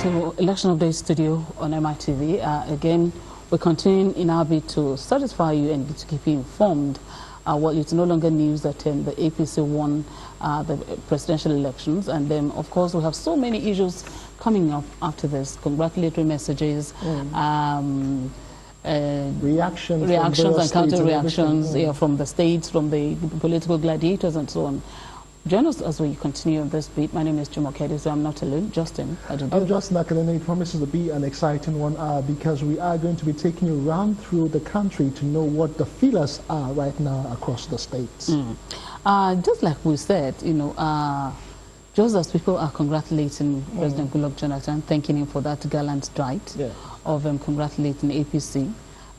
to Election Update Studio on MITV. Again, we're continuing in our bid to satisfy you and to keep you informed. Well, it's no longer news that the APC won the presidential elections, and then, of course, we have so many issues coming up after this. Congratulatory messages, reactions and counter-reactions from the states, from the political gladiators, and so on. Join us as we continue on this beat. My name is Jumoke, so I'm not alone. Justin, I'm Justin Akalene. It promises to be an exciting one because we are going to be taking you around through the country to know what the feelers are right now across the states. Just like we said, just as people are congratulating President Goodluck Jonathan, thanking him for that gallant stride of congratulating APC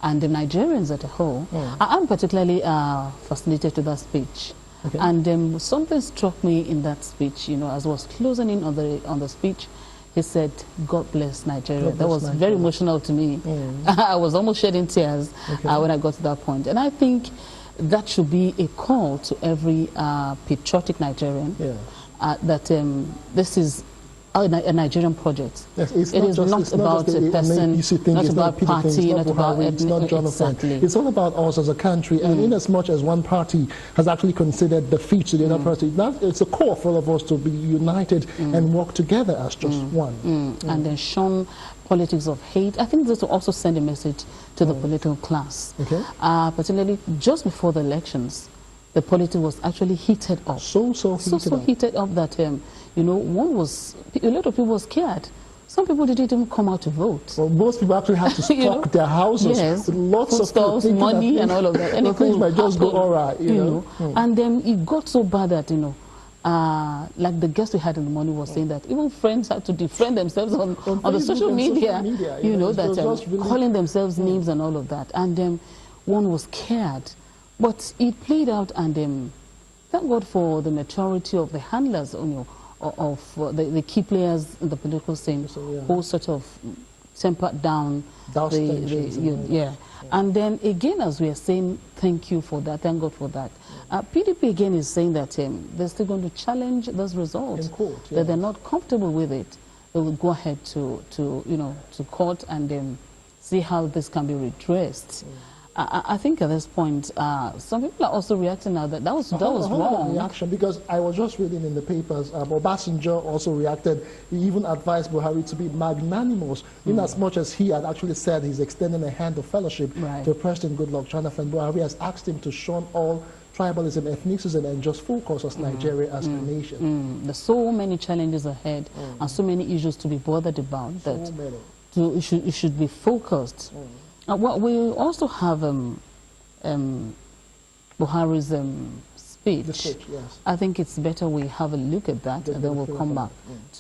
and the Nigerians as a whole, I'm particularly fascinated with that speech. Okay. And something struck me in that speech, as I was closing in on the speech. He said, "God bless Nigeria." That was very emotional to me. I was almost shedding tears when I got to that point. And I think that should be a call to every patriotic Nigerian that this is a Nigerian project. Yes, it is not about a person, not about party, not about ethnic. It's not Jonathan. Exactly. It's all about us as a country. And in as much as one party has actually considered defeat to the other party, it's a call for all of us to be united and work together as just one. And then shun politics of hate. I think this will also send a message to the political class. Particularly just before the elections, the politics was actually heated up. So heated up that a lot of people were scared. Some people didn't even come out to vote. Well, most people actually had to stock their houses with lots of stores, money, and all of that. And things might just go all right, And then it got so bad that like the guest we had in the morning was saying that even friends had to defriend themselves on the social media, calling themselves names and all of that. And then one was scared. But it played out, and thank God for the maturity of the handlers, of the key players in the political scene, who sort of tempered down And then again, as we are saying, thank you for that, thank God for that. PDP again is saying that they're still going to challenge those results. In court, that they're not comfortable with it. They will go ahead to court and see how this can be redressed. I think at this point, some people are also reacting now that was wrong. Reaction, because I was just reading in the papers, Obasanjo also reacted. He even advised Buhari to be magnanimous, in as much as he had actually said he's extending a hand of fellowship to President Goodluck Jonathan. Buhari has asked him to shun all tribalism, ethnicism, and just focus on Nigeria as a nation. There's so many challenges ahead and so many issues to be bothered about that it should be focused. We also have Buhari's speech. I think it's better we have a look at that, and then we'll come back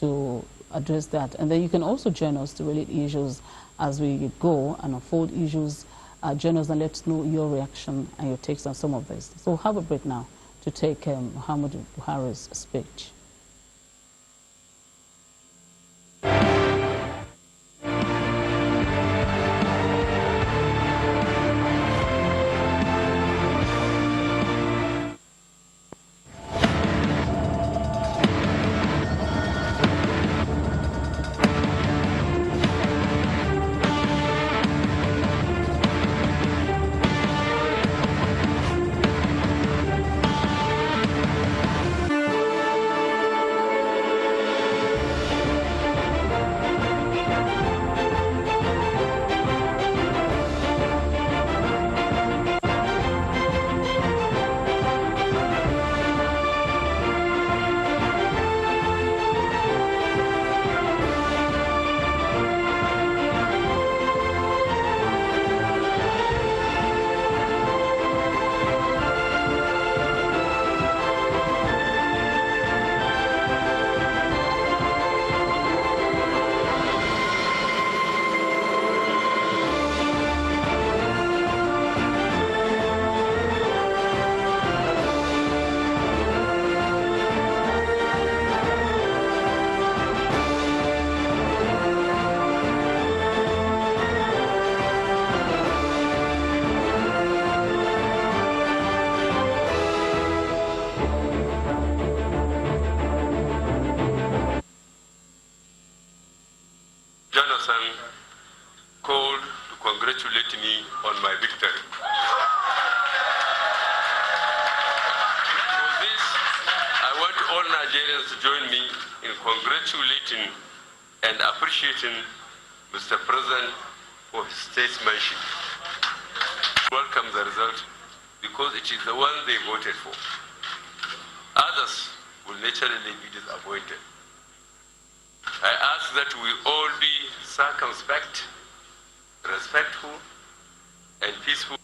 to address that. And then you can also join us to relate issues as we go and unfold issues. Join us and let us know your reaction and your takes on some of this. So we'll have a break now to take Muhammadu Buhari's speech. congratulate me on my victory. For this, I want all Nigerians to join me in congratulating and appreciating Mr. President for his statesmanship. Welcome the result because it is the one they voted for. Others will naturally be disappointed. I ask that we all be circumspect, respectful, and peaceful.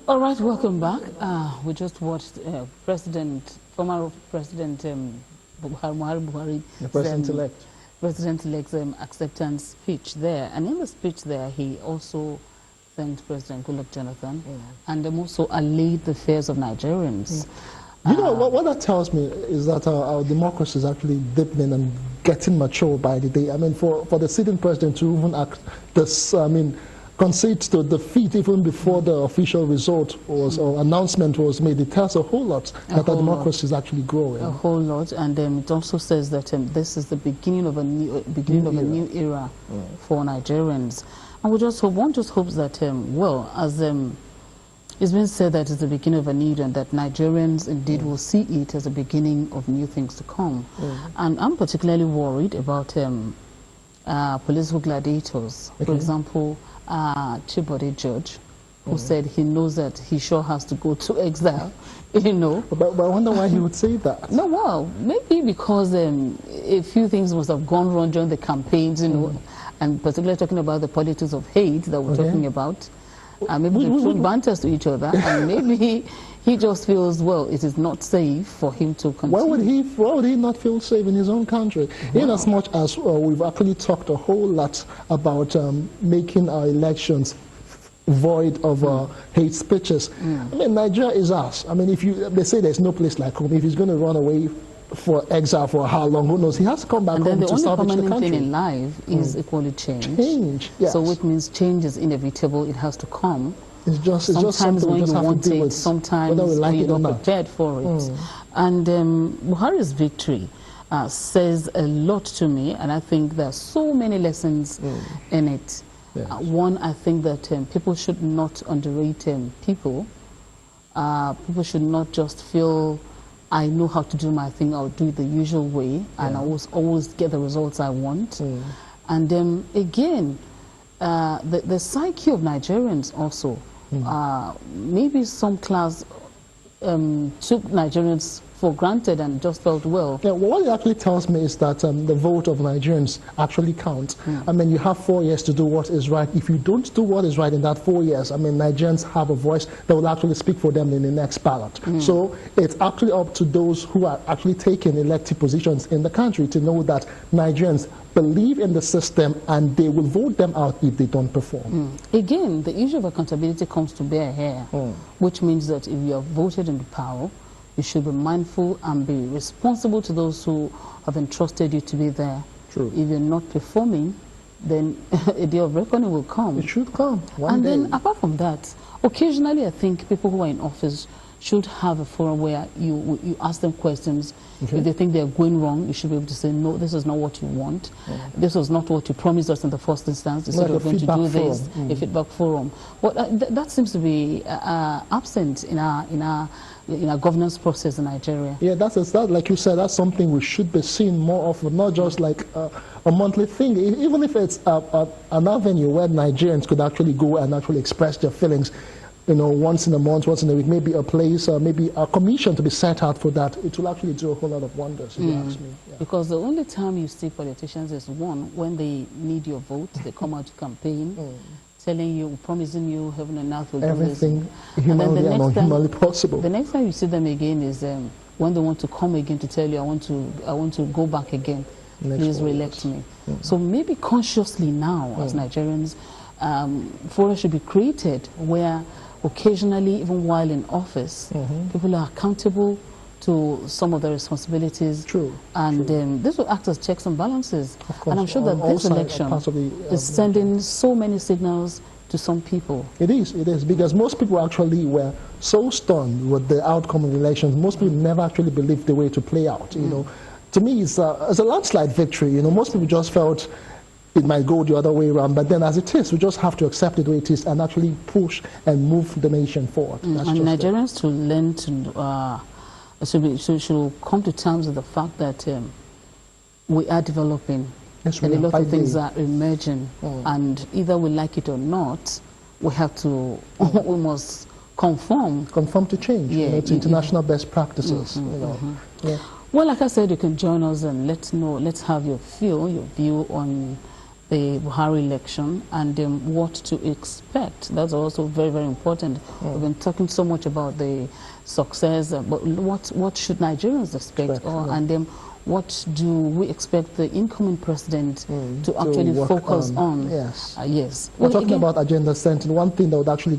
All right, welcome back. We just watched former President Muhammadu Buhari, the President-elect. President-elect's acceptance speech there. And in the speech there, he also thanked President Goodluck Jonathan and also allayed the fears of Nigerians. You know, what that tells me is that our democracy is actually deepening and getting mature by the day. I mean, for the sitting president to even act this, concede to defeat even before the official result was or announcement was made, it tells a whole lot that our democracy is actually growing. A whole lot, and it also says that this is the beginning of a new era for Nigerians. And we just hope, one just hopes that, well, as it's been said that it's the beginning of a new era, and that Nigerians indeed will see it as a beginning of new things to come. And I'm particularly worried about political gladiators. For example, Chibode George, who said he knows that he sure has to go to exile, you know. But I wonder why he would say that. No, well, maybe because a few things must have gone wrong during the campaigns, you know, and particularly talking about the politics of hate that we're talking about. Maybe they throw banters to each other, and maybe he just feels, well, it is not safe for him to continue. Why would he not feel safe in his own country? In as much as we've actually talked a whole lot about making our elections void of hate speeches. I mean, Nigeria is us. I mean, they say there's no place like home. If he's going to run away for exile for how long, who knows? He has to come back home to salvage the country. The only permanent thing in life is equally change. Yes. So which means change is inevitable, it has to come. It's just sometimes when you want it, sometimes when you're not prepared for it. And Buhari's victory says a lot to me, and I think there are so many lessons in it. Yes. One, I think that people should not underrate people. People should not just feel, I know how to do my thing, I'll do it the usual way, and I always get the results I want. And again, the psyche of Nigerians also, maybe some class took Nigerians for granted and just felt, well. Yeah, well, what it actually tells me is that the vote of Nigerians actually counts. I mean, you have 4 years to do what is right. If you don't do what is right in that 4 years, I mean, Nigerians have a voice that will actually speak for them in the next ballot. So it's actually up to those who are actually taking elected positions in the country to know that Nigerians believe in the system and they will vote them out if they don't perform. Again, the issue of accountability comes to bear here, which means that if you are voted into power, you should be mindful and be responsible to those who have entrusted you to be there. True. If you're not performing, then a day of reckoning will come. It should come one day. And then, apart from that, occasionally I think people who are in office should have a forum where you ask them questions. If they think they're going wrong, you should be able to say, no, this is not what you want. This was not what you promised us in the first instance. You said you were going to do this, a feedback forum. But that seems to be absent in our governance process in Nigeria. Yeah, that's like you said, that's something we should be seeing more often, not just like a monthly thing. Even if it's an avenue where Nigerians could actually go and actually express their feelings, you know, once in a month, once in a week, maybe a place, maybe a commission to be set out for that, it will actually do a whole lot of wonders, if you ask me. Yeah. Because the only time you see politicians is, one, when they need your vote, they come out to campaign, telling you, promising you heaven and earth will do this. Everything humanly and non-humanly possible. The next time you see them again is when they want to come again to tell you, I want to go back again. Please re-elect me. So maybe consciously now, as Nigerians, forums should be created where occasionally, even while in office, people are accountable to some of their responsibilities. True. And this will act as checks and balances. Of course, and I'm sure that this election is sending so many signals to some people. It is, because most people actually were so stunned with the outcome of the elections. Most people never actually believed the way to play out. You know, to me, it's a landslide victory. You know, most people just felt it might go the other way around, but then as it is, we just have to accept it the way it is and actually push and move the nation forward. And Nigerians to learn to should come to terms with the fact that we are developing, and a lot of things are emerging, and either we like it or not, we have to, we must conform to change, you know, to international best practices. You know. Well, like I said, you can join us and let's have your view on the Buhari election and what to expect. That's also very, very important. We've been talking so much about the success, but what should Nigerians expect? And what do we expect the incoming president to actually focus on? Yes. Yes. We're talking about agenda setting. One thing that would actually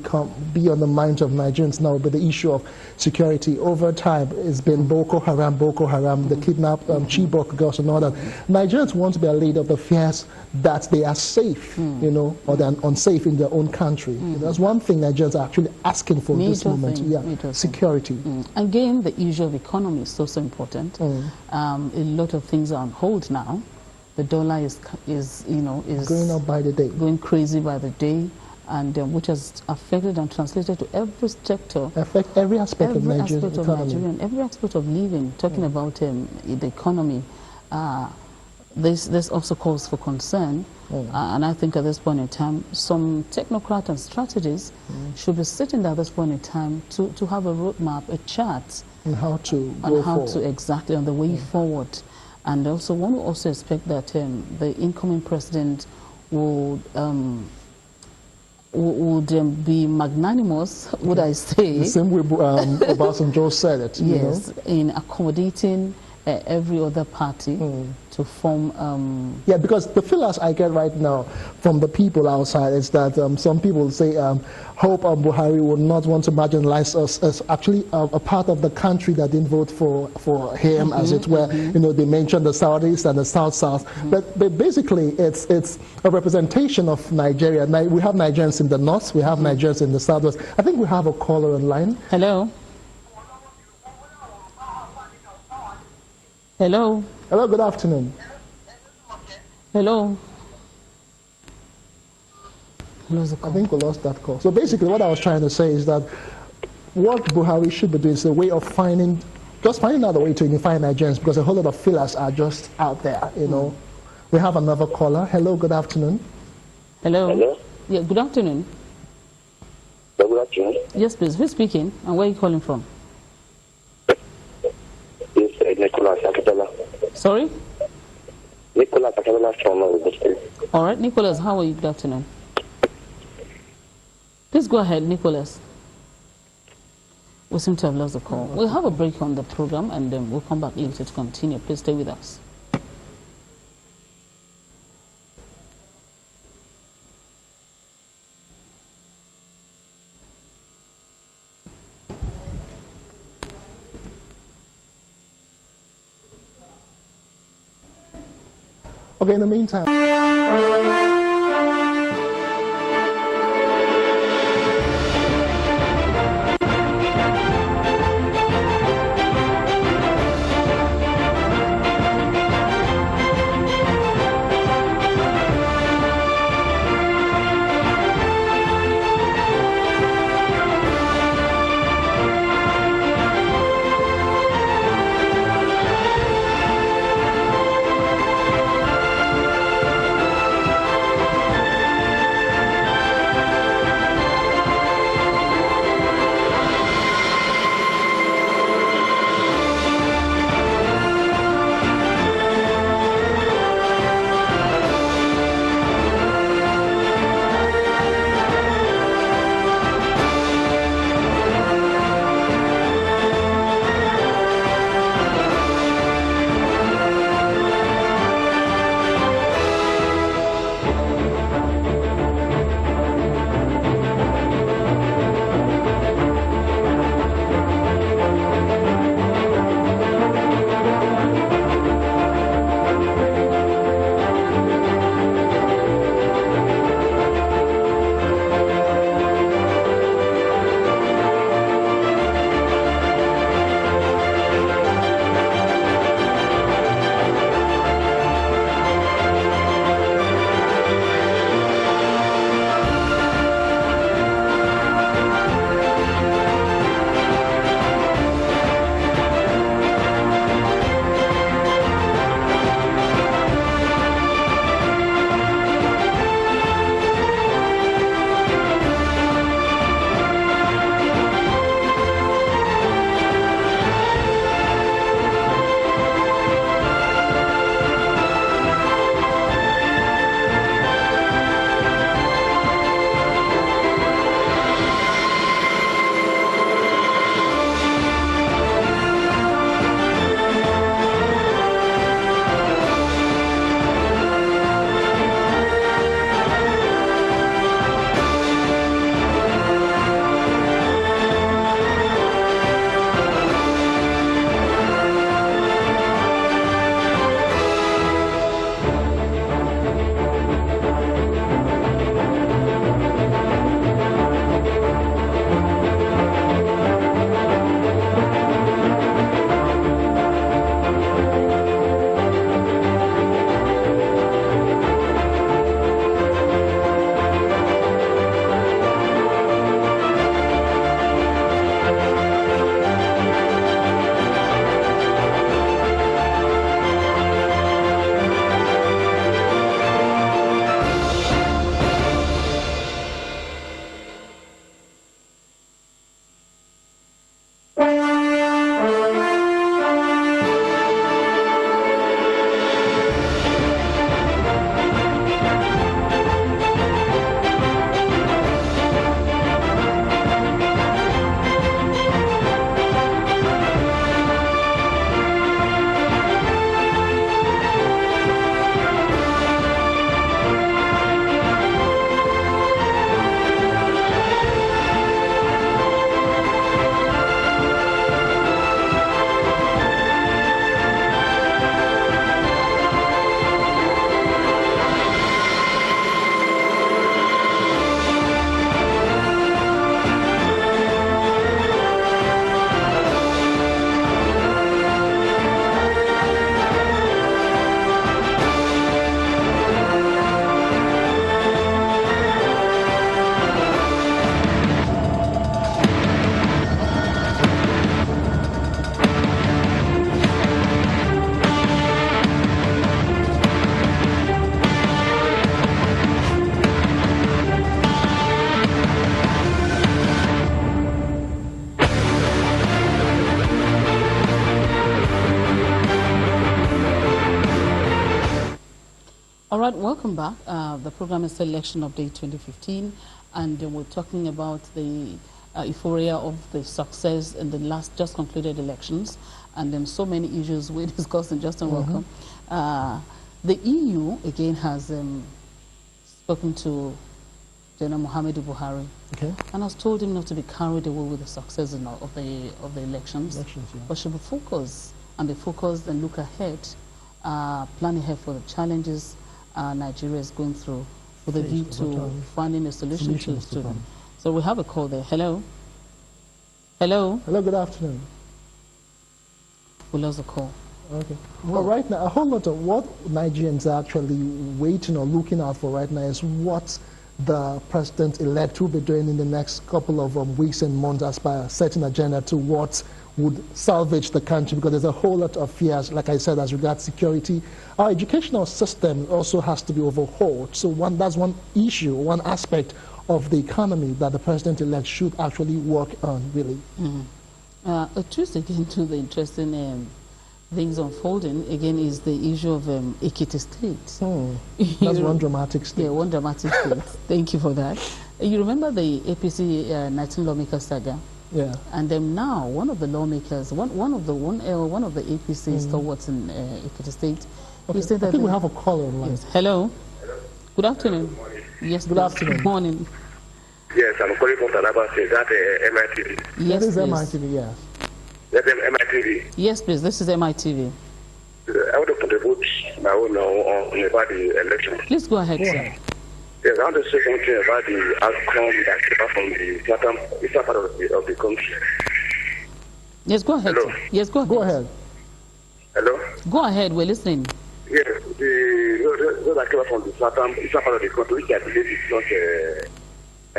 be on the minds of Nigerians now would be the issue of security. Over time, it's been Boko Haram, the kidnapped Chibok girls and all that. Nigerians want to be allayed of the fears that they are safe, you know, or they're unsafe in their own country. That's one thing Nigerians are actually asking for this moment. Security. Again, the issue of economy is so important. A lot of things are on hold now. The dollar is going up by the day, going crazy by the day, and which has affected and translated to every sector, every aspect of Nigerian economy, every aspect of living. Talking about the economy, this also calls for concern, and I think at this point in time, some technocrats and strategists should be sitting at this point in time to have a roadmap, a chart. And how to exactly on the way forward. And also one will also expect that the incoming president would be magnanimous, would I say? The same way Obasanjo said it. Yes, you know? In accommodating every other party to form... yeah, because the feelers I get right now from the people outside is that some people say hope Buhari would not want to marginalize us as actually a part of the country that didn't vote for him, as it were. You know, they mentioned the Southeast and the South. But basically, it's a representation of Nigeria. We have Nigerians in the North, we have Nigerians in the Southwest. I think we have a caller online. Hello. Hello. Hello, good afternoon. Hello. I think we lost that call. So basically what I was trying to say is that what Buhari should be doing is a way of finding out a way to unify Nigerians, because a whole lot of fillers are just out there, you know. We have another caller. Hello, good afternoon. Hello. Hello. Yeah, good afternoon. Good afternoon. Yes, please. Who's speaking and where are you calling from? This is Nicholas Akatola. Sorry? Nicholas Akatola from Ogun State. All right, Nicholas, how are you? Good afternoon. Please go ahead, Nicholas. We seem to have lost the call. We'll have a break on the program and then we'll come back later to continue. Please stay with us. Okay, in the meantime. All right, welcome back. The program is Election Update 2015, and we're talking about the euphoria of the success in the last just concluded elections, and then so many issues we're discussing. Justin, welcome. The EU, again, has spoken to General Muhammadu Buhari, and has told him not to be carried away with the success of the elections, but should be focused and look ahead, plan ahead for the challenges Nigeria is going through, with a view to finding a solution to them. So we have a call there. Hello. Hello. Hello. Good afternoon. We lost the call. Okay. Well, right now, a whole lot of what Nigerians are actually waiting or looking out for right now is what the president-elect will be doing in the next couple of weeks and months as per setting agenda to what would salvage the country, because there's a whole lot of fears, like I said, as regards security. Our educational system also has to be overhauled. So that's one issue, one aspect of the economy that the president-elect should actually work on, really. A twist again to the interesting things unfolding again is the issue of Ekiti State. That's one dramatic state. Yeah, one dramatic state. Thank you for that. You remember the APC 19 lawmaker saga? Yeah. And then now one of the lawmakers, one of the APCs towards in Ekiti State, okay. he said that I think we have a caller online. Yes. Hello. Good afternoon. Good morning. Yes. Good afternoon. Good morning. Yes, I'm calling from Taraba. Is that MITV? Yes, that is please. MITV, yes. That's MITV. Yes, please. This is MITV. I want to contribute my own on about the election. Please go ahead, sir. Yes, I want to say something about the outcome that came out from the eastern part of the country. Yes, go ahead. Hello. Sir. Yes, go ahead. Go ahead. Hello? Go ahead. We're listening. Yes, those that came out from the eastern part of the country, which I believe is not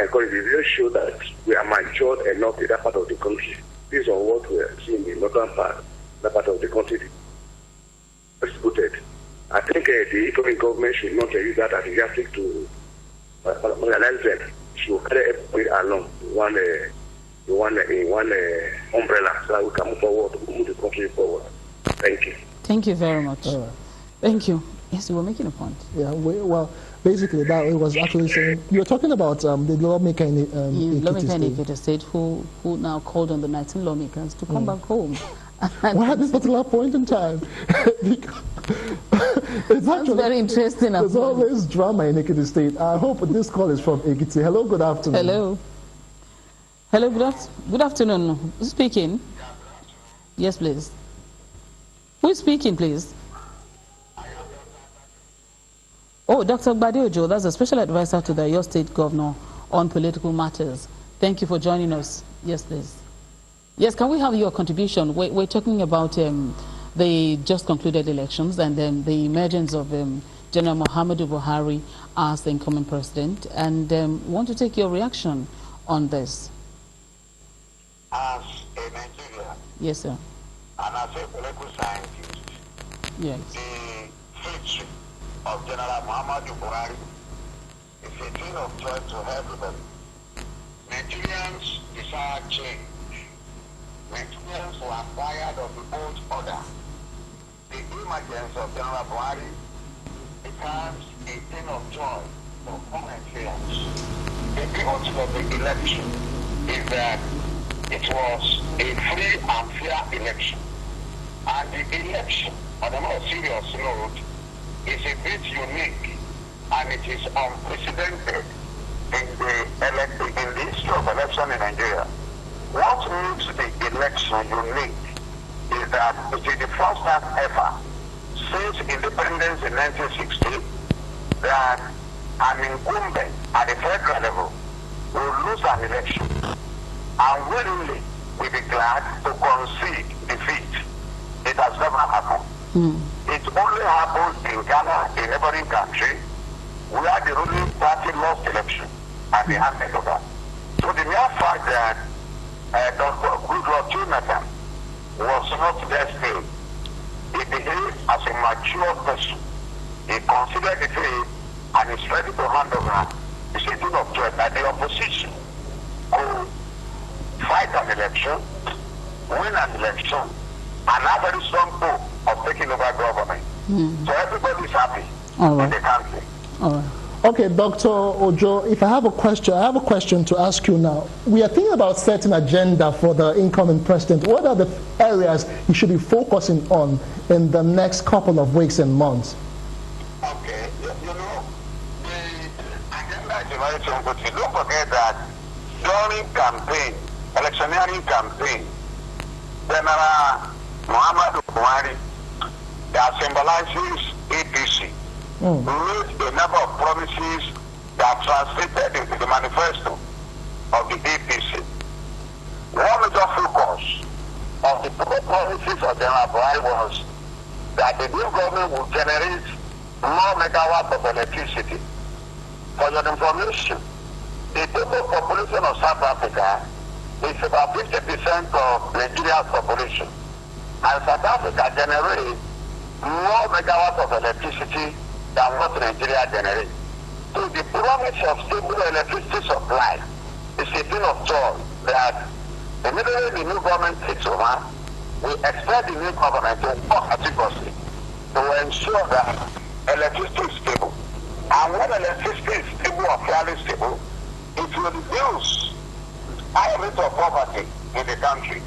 encouraging. It really shows that we are matured enough in that part of the country. This is what we are seeing in the northern part, that part of the country distributed. I think the incoming government should not use that as a yardstick to organize them. Should carry everybody along one umbrella so that we can move forward, move the country forward. Thank you. Thank you very much. All right. Thank you. Yes, you were making a point. Yeah, well, basically, that it was actually saying, you were talking about the lawmaker in Ekiti State who now called on the 19 lawmakers to come back home. Why at this particular point in time? It's actually very interesting. There's always drama in Ekiti State. I hope this call is from Ekiti. Hello, good afternoon. Hello. Hello, good afternoon. Who's speaking? Yes, please. Who is speaking, please? Oh, Dr. Badiojo, that's a special advisor to the Oyo State Governor on political matters. Thank you for joining us. Yes, please. Yes, can we have your contribution? We're talking about the just concluded elections and then the emergence of General Muhammadu Buhari as the incoming president, and want to take your reaction on this. As a Nigerian, yes, sir, and as a political scientist, yes, the victory of General Muhammadu Buhari is a thing of joy to everybody. Nigerians desire change. Nigerians who are tired of the old order. The emergence of General Buhari becomes a thing of joy for all Nigerians. The beauty of the election is that it was a free and fair election. And the election, on a more serious note, is a bit unique, and it is unprecedented in the history of election in Nigeria. What makes the election unique is that it is the first time ever since independence in 1960 that an incumbent at the federal level will lose an election and willingly will be glad to concede defeat. It has never happened. It only happened in Ghana, a neighboring country, where the ruling party lost election at the hand of that. So the mere fact that Dr. Goodluck Jonathan was not there still, he behaved as a mature person. He considered the faith and is ready to hand over. It's a thing of joy that the opposition could fight an election, win an election, and have very strong hope of taking over government. So everybody is happy. in the country. All right. Okay, Dr. Ojo, if I have a question to ask you now. We are thinking about setting agenda for the incoming president. What are the areas he should be focusing on in the next couple of weeks and months? Okay, you know, the agenda is very simple. Don't forget that during campaign, electioneering campaign, General Muhammadu Buhari, that symbolizes APC, made a number of promises that translated into the manifesto of the APC. One major focus of the promises of General Buhari was that the new government will generate more megawatts of electricity. For your information, the total population of South Africa is about 50% of Nigeria's population. And South Africa generates more megawatts of electricity than what Nigeria generates. So the promise of stable electricity supply is a thing of joy that immediately the new government takes over, we expect the new government to work assiduously to ensure that electricity is stable. And when electricity is stable or fairly stable, it will reduce high rate of poverty in the country.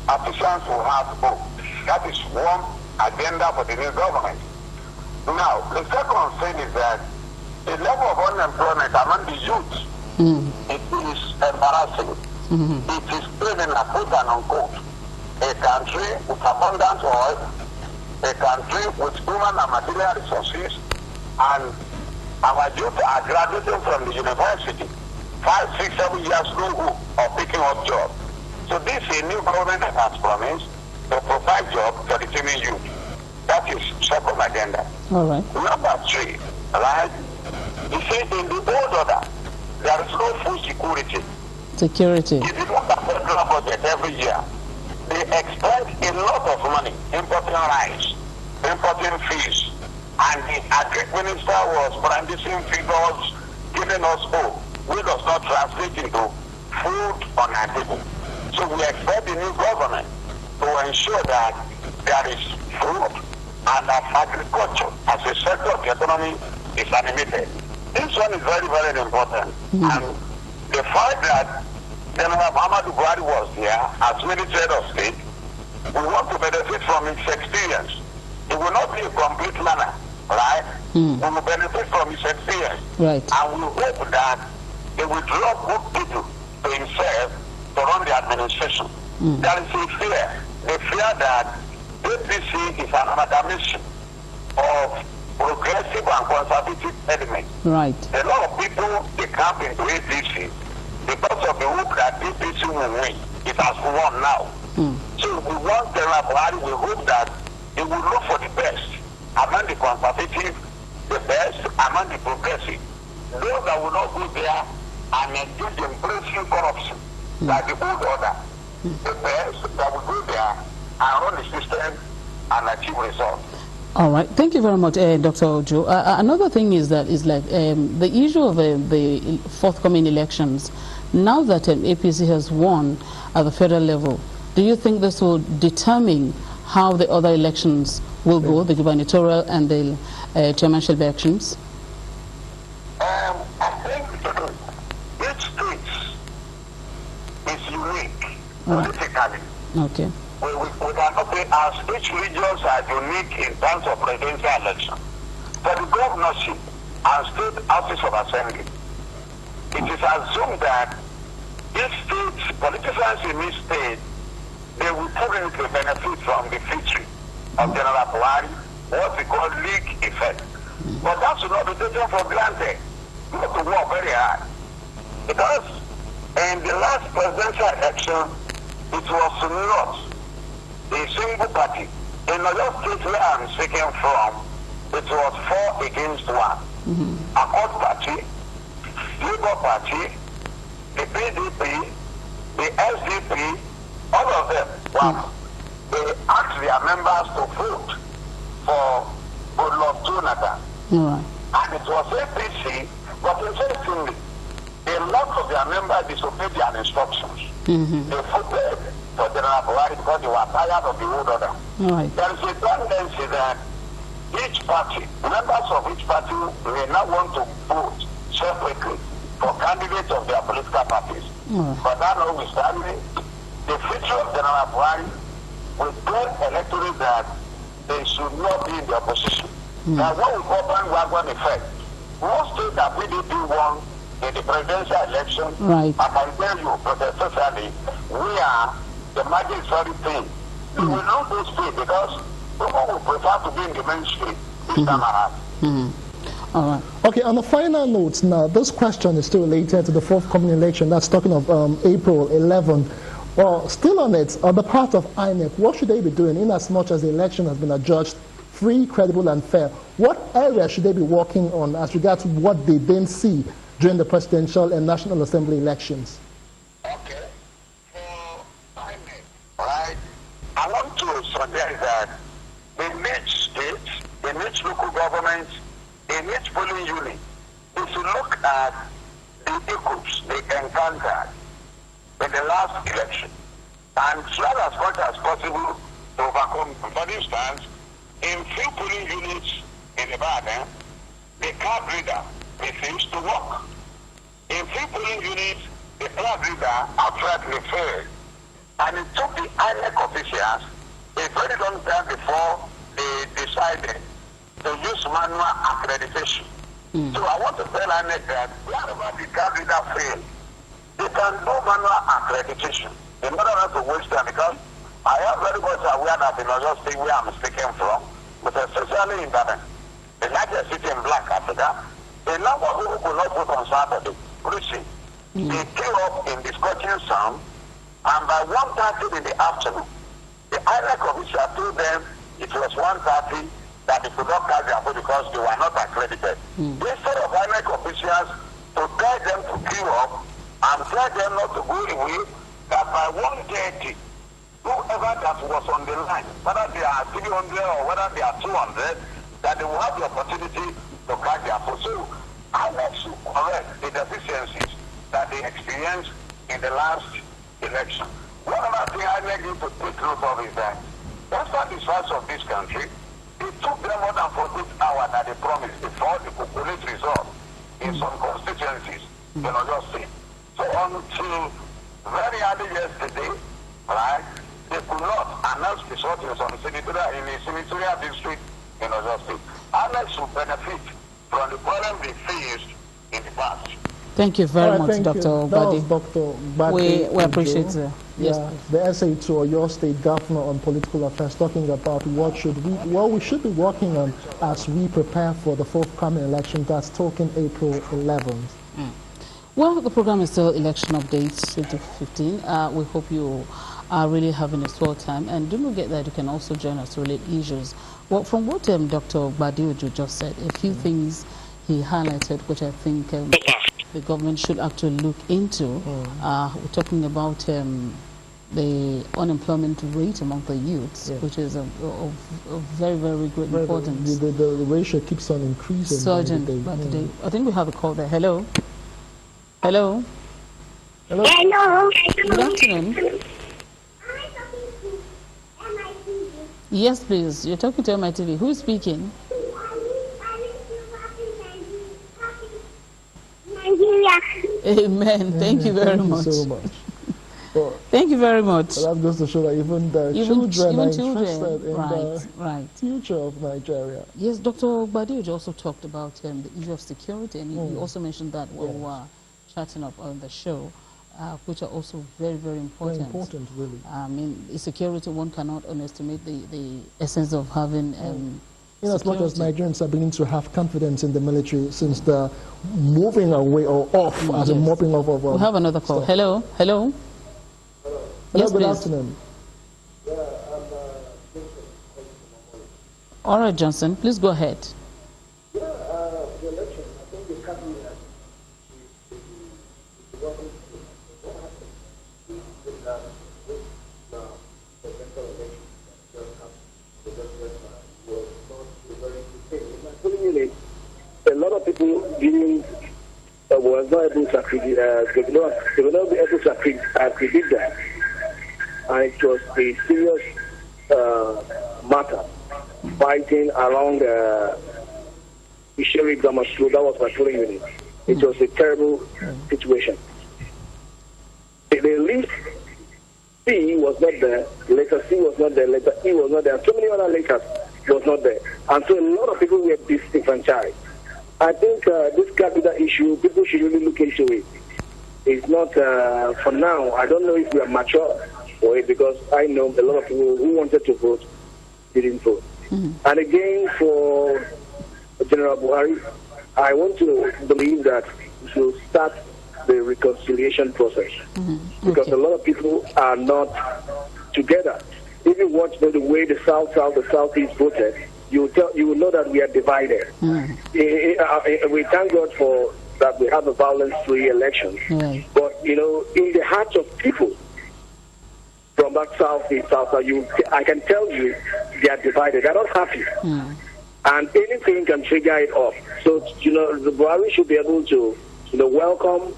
Artisans will have hope. That is one agenda for the new government. Now, the second thing is that the level of unemployment among the youth, it is embarrassing. It is criminal, quote and unquote. A country with abundant oil, a country with human and material resources, and our youth are graduating from the university 5, 6, 7 years no hope of picking up jobs. So this is a new government that has promised to provide jobs for the teeming youth. That is second agenda. All right. Number 3, right? You see, in the old order, there is no food security. Security. If you look at the federal budget every year, they expend a lot of money importing rice, importing fish, and the agric minister was brandishing figures, giving us hope, which does not translate into food on our table. So we expect the new government to ensure that there is food and that agriculture as a sector of the economy is animated. This one is very, very important. And the fact that General Muhammadu Buhari was here as military head of state, we want to benefit from his experience. It will not be a complete learner, right? We will benefit from his experience. Right. And we hope that he will draw good people to himself to run the administration. There is a fear that APC is an amalgamation of progressive and conservative elements. Right. A lot of people, they camp into APC because of the hope that APC will win. It has won now. So we want General Buhari, we hope that he will look for the best among the conservative, the best among the progressive. Those that will not go there and engage in embracing corruption, like the old order. The best that will go there and run the system and achieve results. All right. Thank you very much, Dr. Ojo. Another thing is that the issue of the forthcoming elections. Now that APC has won at the federal level, do you think this will determine how the other elections will go, the gubernatorial and the chairmanship elections? I think each state is unique politically. Okay. We cannot say as each regions are unique in terms of presidential election. For the governorship and state houses of assembly, it is assumed that each state, politicians in each state, they will currently benefit from the victory of General Buhari, what we call league effect. But that should not be taken for granted. We have to work very hard. Because in the last presidential election, it was not a single party. In the state where I'm speaking from, it was 4 against 1. Accord Party, Labour Party, the PDP, the SDP, all of them, they asked their members to vote for Goodluck Jonathan. And it was APC, but interestingly, a lot of their members disobeyed their instructions. They voted for General Buhari because they were tired of the old order. There is a tendency that each party, members of each party may not want to vote separately for candidates of their political parties. But that notwithstanding, the future of General Buhari will tell electorate that they should not be in the opposition. Now, what we call bandwagon effect. Most states that PDP won in the presidential election, I can tell you, especially, we are the margin is very thin. We will not do speed because people will prefer to be in the mainstream this time around. All right. Okay, on the final note now, this question is still related to the forthcoming election. That's talking of April 11th. Well, still on it, on the part of INEC, what should they be doing in as much as the election has been adjudged free, credible, and fair? What area should they be working on as regards to what they didn't see during the presidential and National Assembly elections? Okay. For INEC, right, I want to suggest that in each state, in each local government, in each polling unit, if you look at the hiccups they encountered in the last election, and try as much as possible to overcome them. For instance, in few polling units in Ibadan, the card reader refused to work. In few polling units, the card reader outrightly failed. And it took the INEC officials a very long time before they decided to use manual accreditation. So I want to tell INEC that wherever the card reader failed, they can do manual accreditation in order not to waste time, because I am very much aware that in Oyo State where I'm speaking from, but especially in Ibadan, the largest city in Black Africa, a number of people could not vote on Saturday. They came up in the scorching sun, and by 1:30 in the afternoon, the INEC official told them it was 1:30 that they could not cast their vote because they were not accredited. Instead of INEC officials to tell them to queue up and tell them not to go away, that by 1:30, whoever that was on the line, whether they are 300 or whether they are 200, that they will have the opportunity to catch their vote. So INEC should correct the deficiencies that they experienced in the last election. One other thing INEC need to take note of is that after the size of this country, it took them more than 48 hours that they promised before the complete result in some constituencies in Oyo State. So until very early yesterday, right, they could not announce the result in a senatorial district in Oyo State. INEC should benefit from the problem they faced in the past. Thank you very much, Dr. Badi. We appreciate it. Yes, the essay to Oyo State Governor on Political Affairs, talking about what we should be working on as we prepare for the forthcoming election. That's talking April 11th. Well, the program is still Election Updates 2015. We hope you are really having a swell time, and don't forget that you can also join us to relate issues. Well, from what Dr. Badiojo just said, a few things he highlighted, which I think the government should actually look into. We're talking about the unemployment rate among the youths, which is of very, very great importance. The ratio keeps on increasing. Surging by the day. I think we have a call there. Hello? Hello? Hello? Hello? Good afternoon. Yes, please. You're talking to MITV. Who is speaking? Amen. Thank you very much. Thank you so much. Well, thank you very much. Well, that goes to show that even the children are interested in the future of Nigeria. Yes, Dr. Badiojo also talked about the issue of security, and he also mentioned that when we were chatting up on the show, which are also very, very important. Very important, really. I mean, security, one cannot underestimate the essence of having in as much as Nigerians are beginning to have confidence in the military since the moving away or off as a mopping off of we have another call. Stuff. Hello? Hello? Yes, good please. afternoon. All right, Johnson, please go ahead. The election, I think the cabinet a lot of people were not able to they were not able to predict that, and it was a serious matter. fighting along Isheri Gamashu. That was my polling unit. It was a terrible situation. The list C was not there, letter C was not there, letter E was not there, and so many other letters was not there. And so a lot of people were disenfranchised. I think this capital issue, people should really look into it. It's not, for now, I don't know if we are mature for it, because I know a lot of people who wanted to vote didn't vote. And again, for General Buhari, I want to believe that we should start the reconciliation process, because a lot of people are not together. If you watch the way the the Southeast voted, you will know that we are divided. We thank God for that we have a violence-free election, but in the hearts of people from that Southeast, I can tell you they are divided. They're not happy. And anything can trigger it off. So, the Buhari should be able to, welcome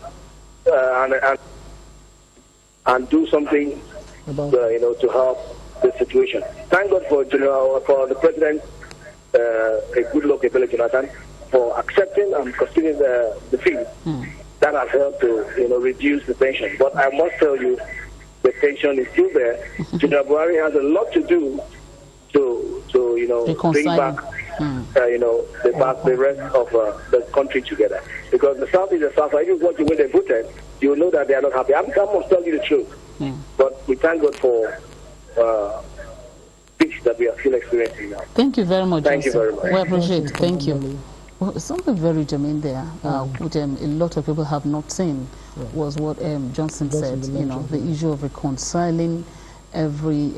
and do something, to help the situation. Thank God for the President, Goodluck Ebele Jonathan, for accepting and custodian the fee. That has helped to, reduce the tension. But I must tell you, the tension is still there. General Buhari has a lot to do to bring back, the rest of the country together. Because the South is the South. If you watch the way they voted, you will know that they are not happy. I must tell you the truth. But we thank God for peace that we are still experiencing now. Thank you very much. Thank you very much. We appreciate it. Thank you. Well, something very germane there, which a lot of people have not seen, was what Johnson said. The issue of reconciling every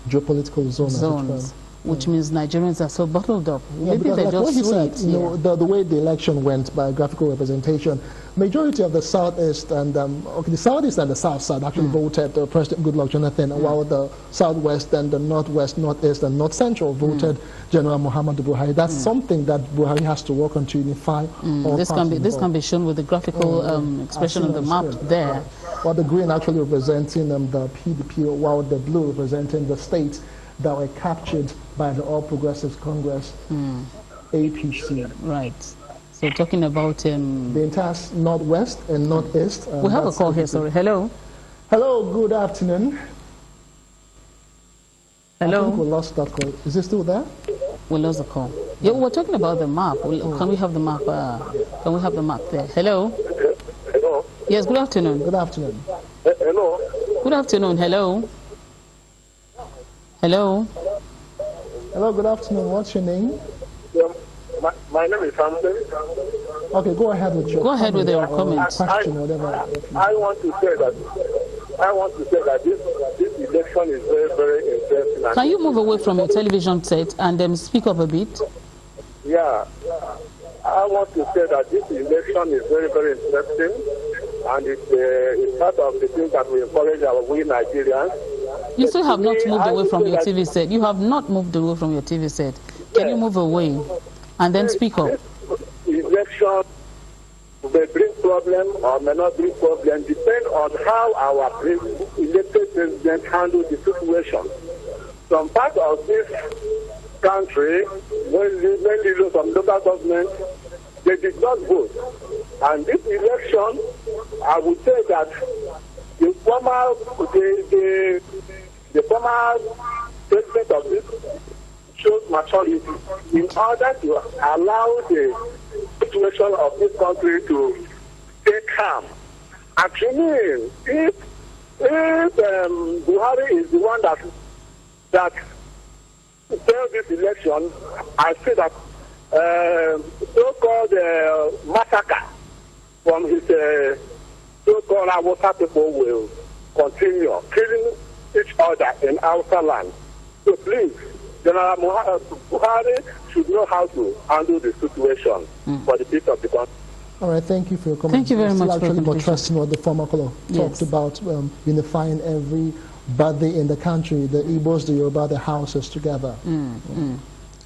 geopolitical zones, which means Nigerians are so bottled up. Maybe they're like just what he sweet. said, the way the election went by graphical representation, majority of the Southeast and the Southeast and the South actually voted President Goodluck Jonathan, while the Southwest and the Northwest, Northeast, and North Central voted General Muhammadu Buhari. That's something that Buhari has to work on to unify. This can be shown with the graphical expression on the map there. While the green actually representing the PDP, while the blue representing the states that were captured by the All Progressives Congress, APC. Right. So talking about the entire Northwest and Northeast. We have a call here, sorry. Hello. Hello, good afternoon. Hello. I think we lost that call. Is it still there? We lost the call. Yeah, we're talking about the map. Can we have the map? Can we have the map there? Hello. Hello. Yes. Good afternoon. Good afternoon. Hello. Good afternoon. Hello. Hello. Hello. Good afternoon. What's your name? My name is Hamden. Okay, go ahead with your comment. Question, whatever. I want to say that this election is very, very interesting. Can you move away from your television set and speak up a bit? Yeah. I want to say that this election is very, very interesting, and it's part of the things that we encourage we Nigerians. You still have not moved away from your TV set. You have not moved away from your TV set. Can you move away and then speak up? Election may bring problem or may not bring problem, depend on how our elected president handles the situation. Some part of this country, when from local government, they did not vote. And this election, I would say that the former president of this shows maturity in order to allow the situation of this country to stay calm. Actually, if Buhari is the one that failed this election, I say that so-called massacre from his so-called Hausa people will continue killing each other in Hausa land. So please, General Buhari should know how to handle the situation for the people of the country. All right, thank you for your comment. Thank you very much. Actually, more trusting what the former caller talked about, unifying everybody in the country, the Igbos, the Yoruba, the Hausas together.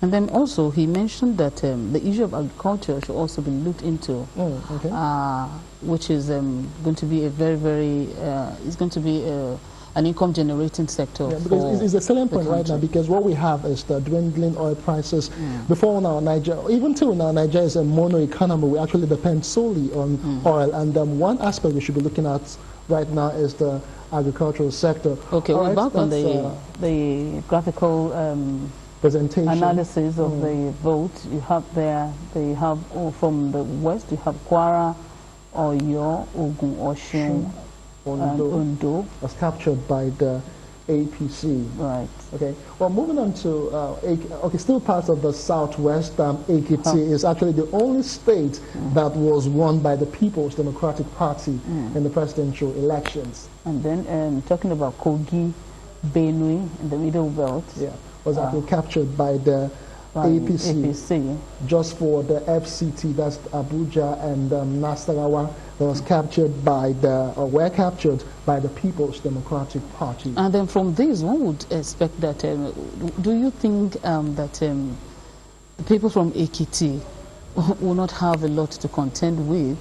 And then also he mentioned that the issue of agriculture should also be looked into, which is going to be a very, very, it's going to be an income-generating sector. Yeah, because it's a selling point right now, because what we have is the dwindling oil prices. Before now, Nigeria, even till now, Nigeria is a mono economy. We actually depend solely on oil, and one aspect we should be looking at right now is the agricultural sector. Okay, we're back on the graphical presentation analysis of the vote. You have there, they have from the west, you have Kwara, Oyo, Ogun, Osun, and Ondo. Was captured by the APC. Right. Okay. Well, moving on to still part of the southwest. Ekiti is actually the only state that was won by the People's Democratic Party in the presidential elections. And then talking about Kogi, Benue in the middle belt. Yeah, was actually captured by the APC. Just for the FCT, that's Abuja and Nasarawa, that was captured by were captured by the People's Democratic Party. And then from this, one would expect that. Do you think that the people from Ekiti will not have a lot to contend with?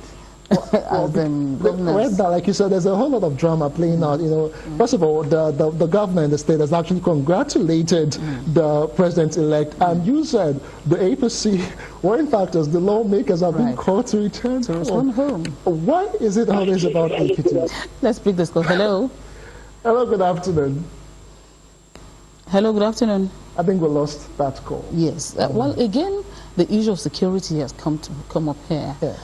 Right now, like you said, there's a whole lot of drama playing out. You know, first of all, the governor in the state has actually congratulated the president-elect, and you said the APC, well, in fact, as the lawmakers have been called to return home. Why is it always about Ekiti? Let's pick this call. Hello. Hello. Good afternoon. Hello. Good afternoon. I think we lost that call. Yes. Well, again, the issue of security has come up here. Yes.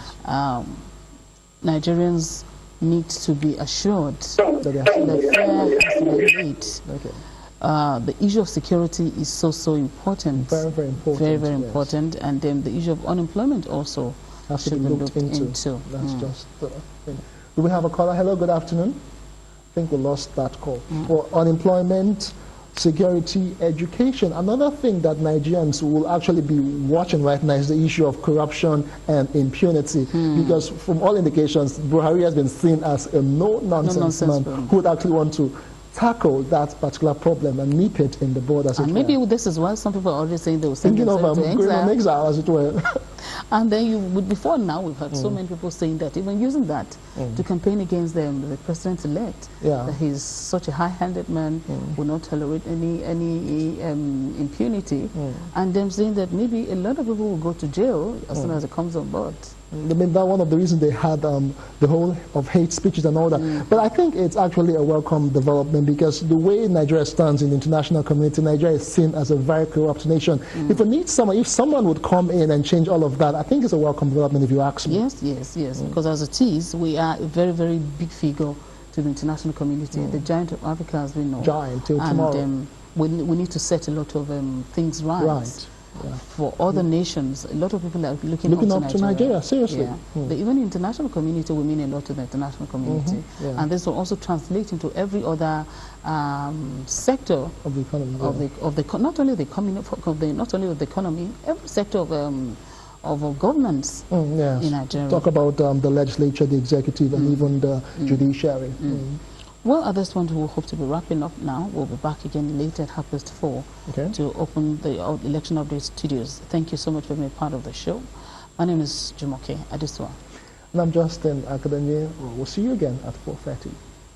Nigerians need to be assured that fair has to be made. Okay. The issue of security is so important. Very, very important. Very, very important. And then the issue of unemployment also has to be looked into. That's just the thing. Do we have a caller? Hello, good afternoon. I think we lost that call. Well, unemployment, security, education. Another thing that Nigerians will actually be watching right now is the issue of corruption and impunity. Because from all indications, Buhari has been seen as a no-nonsense man who would actually want to tackle that particular problem and nip it in the bud, as it were. Maybe this is why some people are already saying they will send themselves to going on exile, as it were. And then before now, we've had so many people saying that, even using that to campaign against the president-elect, that he's such a high-handed man, will not tolerate any impunity, and them saying that maybe a lot of people will go to jail as soon as it comes on board. I mean, that's one of the reasons they had the whole of hate speeches and all that. But I think it's actually a welcome development, because the way Nigeria stands in the international community, Nigeria is seen as a very corrupt nation. If someone would come in and change all of that, I think it's a welcome development, if you ask me. Yes. Because as it is, we are a very, very big figure to the international community. The giant of Africa, as we know. Giant till tomorrow. And we need to set a lot of things right. For other nations, a lot of people are looking up to Nigeria. Seriously. Even the international community will mean a lot to the international community, and this will also translate into every other sector of the economy. Not only of the economy, every sector of governance in Nigeria. Talk about the legislature, the executive, and even the judiciary. Well, at this point, we hope to be wrapping up now. We'll be back again later at 4:30 to open the election update studios. Thank you so much for being a part of the show. My name is Jumoke Adesua. And I'm Justin Akadanye. We'll see you again at 4:30.